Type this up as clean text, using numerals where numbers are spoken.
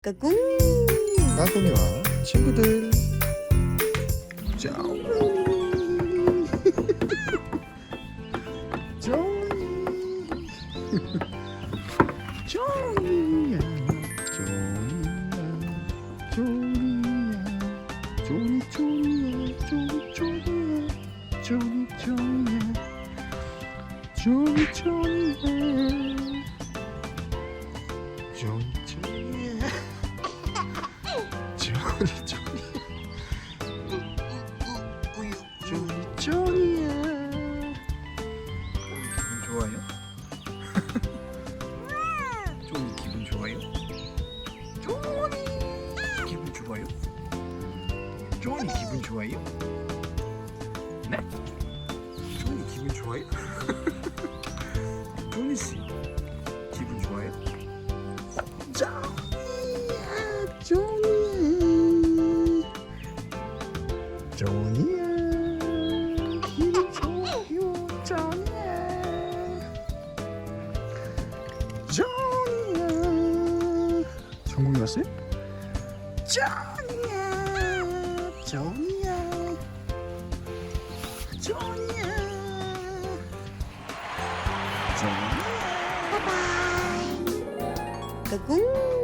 까꿍 까꿍이와 친구들. 쪼니 쪼니 쪼니야 쪼니야 쪼니야 쪼니 쪼니야 쪼니 쪼니야 쪼니 쪼니야 쪼니 쪼니야 쪼니 쪼니야 쪼니 쪼니 쪼니야. 기분 좋아요? 쪼니 기분 좋아요? 쪼니 기분 좋아요? 쪼니 기분 좋아요? 네? 쪼니 기분 좋아요? 쪼니씨 기분 좋아요? 쪼니야 쪼니야 쪼니야 기분 좋아요 쪼니야 쪼니야 전국이 왔어요? 쪼니야 쪼니야 쪼니야 쪼니야 까꿍